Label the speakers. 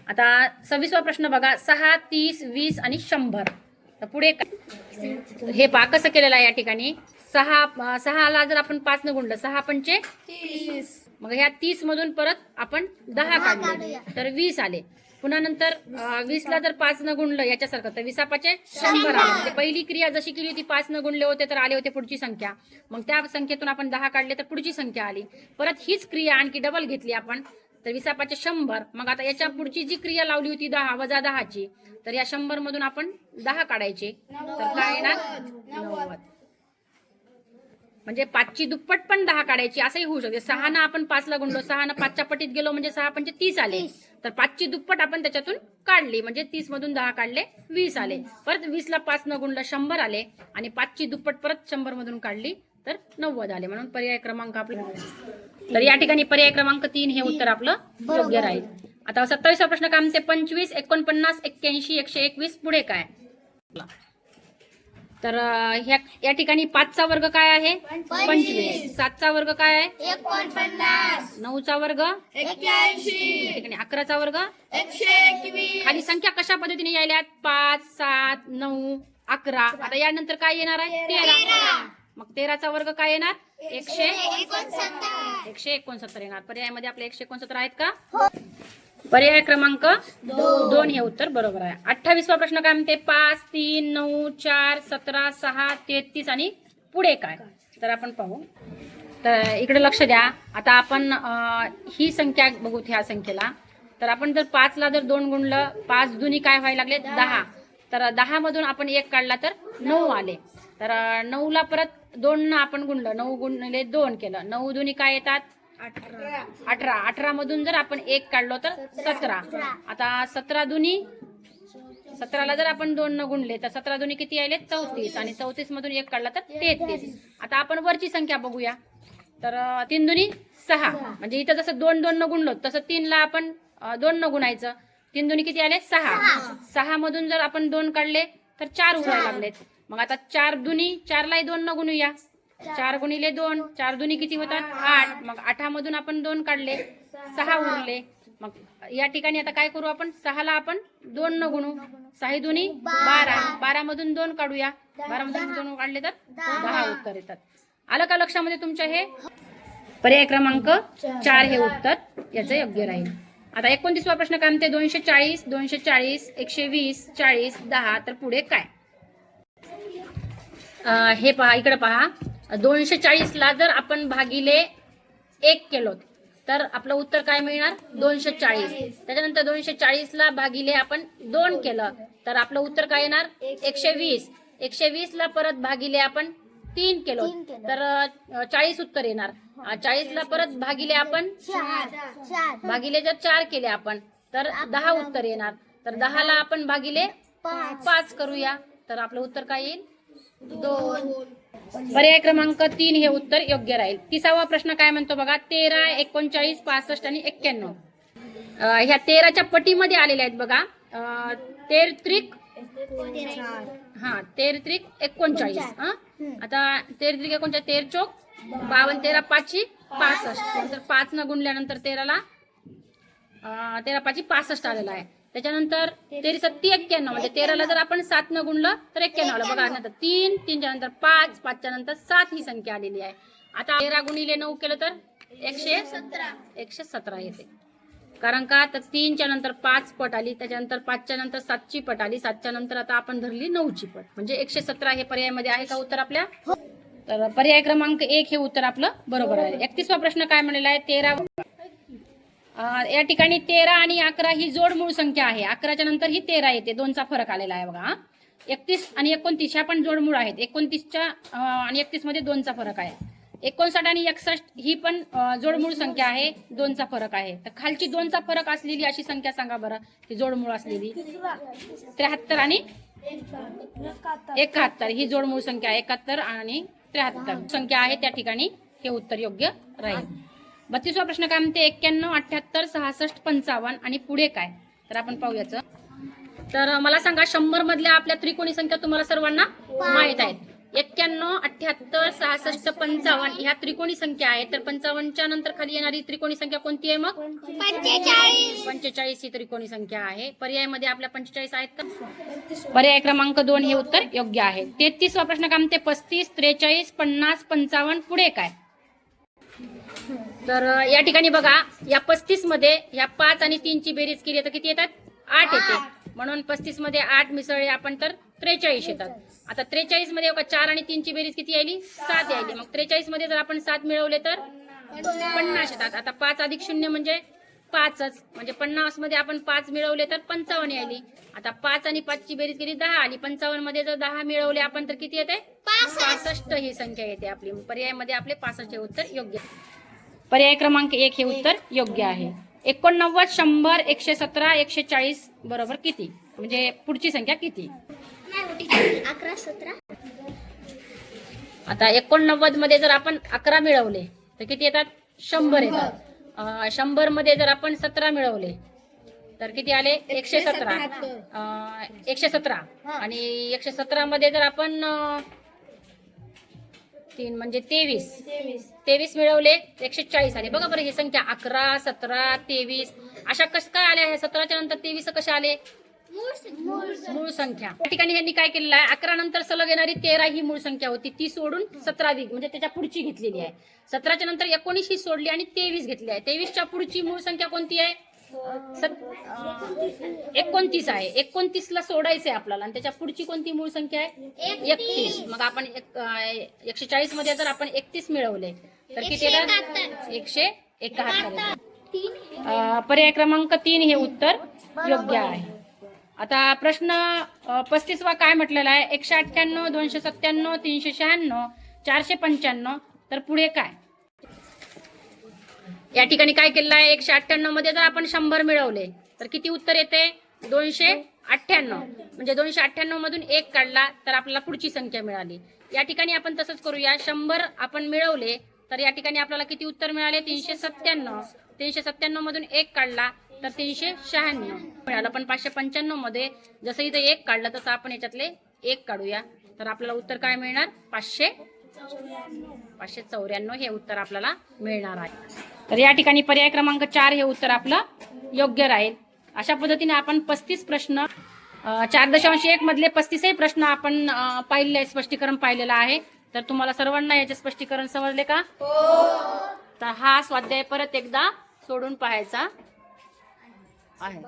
Speaker 1: आता 26वा प्रश्न बघा, 6, 30, 20 आणि 100. तर पुढे हे पहा कसं केलेलं आहे या ठिकाणी. 6ला जर आपण 5 न गुणलं, 6 पंचे 30, मग ह्या 30 मधून परत आपण 10 काढले तर 20 आले. पुन्हा नंतर 20ला जर 5 न गुणलं याच्यासारखं तर 20 पाचे 100 आले. म्हणजे पहिली क्रिया जशी केली होती 5 न गुणले होते तर आले होते पुढची संख्या. मग त्या संख्येतून आपण 10 काढले तर पुढची संख्या आली. परत हीच क्रिया आणखी डबल घेतली आपण तर 20 पाचे 100. मग आता याच्या पुढची जी क्रिया लावली होती 10 वजा 10ची, तर या 100 मधून आपण 10 काढायचे तर काय येणार 90. म्हणजे 5ची दुप्पट पण 10 काढायची असंही होऊ शकते. 6 ना आपण 5ला गुणलो, 6 ना 5च्या पटीत गेलो म्हणजे 6 पंचे 30 आले. तर 5ची दुप्पट आपण त्याच्यातून काढली म्हणजे 30 मधून 10 काढले 20 आले. परत 20ला 5 न गुणलं 100 आले आणि 5ची दुप्पट परत 100 मधून काढली तर 90 आले. म्हणून पर्याय क्रमांक आपला, तर या ठिकाणी पर्याय क्रमांक 3 हे उत्तर आपलं योग्य राहील. आता 27वा प्रश्न काय म्हणते, 25, 49, 81, 121 पुढे काय. तर या ठिकाणी 5चा वर्ग काय आहे 25, 7चा वर्ग काय आहे
Speaker 2: 49,
Speaker 1: 9चा वर्ग
Speaker 2: 81,
Speaker 1: ठिकाणी 11चा वर्ग
Speaker 2: 121.
Speaker 1: खाली संख्या कशा पद्धतीने यायल्यात 5, 7, 9, 11. आता यानंतर काय येणार आहे 13. मग 13चा वर्ग काय येणार 169 येणार. पर्यायामध्ये आपले 169 आहेत का. पर्याय क्रमांक 2 हे उत्तर बरोबर आहे. 28वा प्रश्न काय म्हणते, 5, 3, 9, 4, 17, 6, 33 आणि पुढे काय. तर आपण पाहू. तर इकडे लक्ष द्या. आता आपण ही संख्या बघू ह्या संख्येला. तर आपण जर 5ला जर 2 गुणलं, 5 दुनी काय व्हायला लागले 10. तर 10 मधून आपण 1 काढला तर 9 आले. तर 9ला परत 2 आपण गुणलं, 9 गुणले 2 केलं, 9 दुनी काय येतात 18. 18 मधून जर आपण 1 काढलो तर 17. आता 17 दुनी 17ला जर आपण 2 न गुणले तर 17 दुनी किती आले 34 आणि 34 मधून 1 काढला तर 33. आता आपण वरची संख्या बघूया. तर 3 दुनी 6. म्हणजे इथं जसं 2 2 न गुणलो तसं 3ला आपण 2 न गुणायचं. 3 दुनी किती आले 6. 6 मधून जर आपण 2 काढले तर 4 उरायला लागलेत. मग आता 4 दुनी 4लाही 2 न गुणूया. 4 गुणिले 2, 4 दुनी किती होतात 8. मग 8 मधून आपण 2 काढले 6 उरले. मग या ठिकाणी आता काय करू आपण 6ला आपण 2 न गुणू, 6 दुनी 12. 12 मधून 2 काढूया, 12 मधून 2 काढले तर 10 उत्तर येतात. आलं का लक्षामध्ये तुमच्या. हे पर्याय क्रमांक 4 हे उत्तर याचं योग्य राहील. आता 29वा प्रश्न काय म्हणते, 240, 240, 120, 40, 10. तर पुढे काय. हे पहा, इकडे पहा. 240ला जर आपण भागिले 1 केलो तर आपलं उत्तर काय मिळणार 240. त्याच्यानंतर 240ला भागिले आपण 2 केलं तर आपलं उत्तर काय येणार 120. 120ला परत भागिले आपण 3 केलो तर 40 उत्तर येणार. 40ला परत भागिले आपण भागिले जर 4 केले आपण तर 10 उत्तर येणार. तर 10ला आपण भागिले 5 करूया तर आपलं उत्तर काय येईल 2. पर्याय क्रमांक 3 हे उत्तर योग्य राहील. 30वा प्रश्न काय म्हणतो बघा, 13, 39, 65 आणि 91. ह्या 13च्या पटीमध्ये आलेल्या आहेत बघा. 13 त्रिक 39. आता 13 त्रिक 39, 13 चोक 52, 13 पाची 65. नंतर 5 न गुणल्यानंतर 13ला 13 पाची 65 आलेला आहे. त्याच्यानंतर 13 सत्ती 91. म्हणजे 13ला जर आपण 7 न गुणलं तर 91 आलं बघा. नंतर 3, 3च्या नंतर 5, 5च्या नंतर 7 ही संख्या आलेली आहे. आता 13 गुणिले 9 केलं तर 117 येते. कारण का तर 3च्या नंतर 5 पट आली, त्याच्यानंतर 5च्या नंतर 7ची पट आली, 7च्या नंतर आता आपण धरली 9ची पट म्हणजे 117 हे पर्यायामध्ये आहे का उत्तर आपल्या. तर पर्याय क्रमांक 1 हे उत्तर आपलं बरोबर आहे. 31वा प्रश्न काय म्हणलेला आहे, 13. या ठिकाणी 13 आणि 11 ही जोड मूळ संख्या आहे. 11च्या नंतर ही 13 येते, 2चा फरक आलेला आहे बघा. 31 आणि 29 ह्या पण जोड मूळ आहेत. 29च्या आणि 31 मध्ये 2चा फरक आहे. 59 आणि 61 ही पण जोडमूळ संख्या आहे, 2चा फरक आहे. तर खालची 2चा फरक असलेली अशी संख्या सांगा बरं ही जोडमूळ असलेली. 73 आणि 71 ही जोडमूळ संख्या आहे. 71 आणि 73 संख्या आहे त्या ठिकाणी हे उत्तर योग्य राहील. 32वा प्रश्न काय म्हणते, 91, 78, 66, 55 आणि पुढे काय. तर आपण पाहूयाच. तर मला सांगा 100 मधल्या आपल्या त्रिकोणी संख्या तुम्हाला सर्वांना माहित आहेत. 91, 78, 66, 55 ह्या त्रिकोणी संख्या आहेत. तर 55च्या नंतर खाली येणारी त्रिकोणी संख्या कोणती आहे मग? 45 ही त्रिकोणी संख्या आहे. पर्यायामध्ये आपल्या 45 आहेत का? पर्याय क्रमांक 2 हे उत्तर योग्य आहे. 33वा प्रश्न काय म्हणते? 35, 43, 50, 55 पुढे काय? तर या ठिकाणी बघा, या 35 मध्ये या 5 आणि 3 ची बेरीज केली तर किती येतात? 8 येते. म्हणून 35 मध्ये 8 मिसळले आपण तर 43 येतात. आता 43 मध्ये 4 आणि 3 ची बेरीज किती यायली? 7 यायली. मग 43 मध्ये जर आपण 7 मिळवले तर 50 येतात. आता 5 अधिक 0 म्हणजे 5च, म्हणजे 50 मध्ये आपण 5 मिळवले तर 55 यायली. आता 5 आणि 5 ची बेरीज केली 10 आली. 55 मध्ये जर 10 मिळवले आपण तर किती येते? 65 ही संख्या येते आपली. पर्यायामध्ये आपले 65 हे उत्तर योग्य. पर्याय क्रमांक 1 हे उत्तर योग्य आहे. 89, 100, 117, 140 बरोबर किती? म्हणजे पुढची संख्या किती?
Speaker 3: 11, 17.
Speaker 1: आता 89 मध्ये जर आपण 11 मिळवले तर किती येतात? 100 येतात. 100 मध्ये जर आपण 17 मिळवले तर किती आले? 117. 117 आणि 117 मध्ये जर आपण 3 म्हणजे 23 मिळवले 140 आले. बघा बरं, ही संख्या 11, 17, 23 अशा कसं काय आल्या? 17च्या नंतर 23 कशा आले? मूळ संख्या. या ठिकाणी यांनी काय केलेलं आहे? 11 नंतर सलग येणारी 13 ही मूळ संख्या होती, ती सोडून 17वी म्हणजे त्याच्या पुढची घेतलेली आहे. 17च्या नंतर 19 ही सोडली आणि 23 घेतली आहे. 23च्या पुढची मूळ संख्या कोणती आहे? 29 आहे. 29ला सोडायचंय आपल्याला आणि त्याच्या पुढची कोणती मूळ संख्या आहे? 31. मग आपण 140 मध्ये जर आपण 31 मिळवले तर किती येतात? 171. पर्याय क्रमांक 3 हे उत्तर योग्य आहे. आता प्रश्न 35वा काय म्हटलेला आहे? 198, 297, 396, 495 तर पुढे काय? या ठिकाणी काय केलेलं आहे? 198 मध्ये जर आपण 100 मिळवले तर किती उत्तर येते? 298. म्हणजे 298 मधून 1 काढला तर आपल्याला पुढची संख्या मिळाली. या ठिकाणी आपण तसंच करूया. 100 आपण मिळवले तर या ठिकाणी आपल्याला किती उत्तर मिळाले? 397. 397 मधून 1 काढला तर 396 मिळालं. पण 595 मध्ये जसं इथे 1 काढलं तसं आपण याच्यातले 1 काढूया तर आपल्याला उत्तर काय मिळणार? 594 हे उत्तर आपल्याला मिळणार आहे. तर या ठिकाणी पर्याय क्रमांक 4 हे उत्तर आपलं योग्य राहील. अशा पद्धतीने आपण 35 प्रश्न 4.1 मधले 35 प्रश्न आपण पाहिले, स्पष्टीकरण पाहिलेलं आहे. तर तुम्हाला सर्वांना याचे स्पष्टीकरण समजले का? तर हा स्वाध्याय परत एकदा सोडून पाहायचा आहे.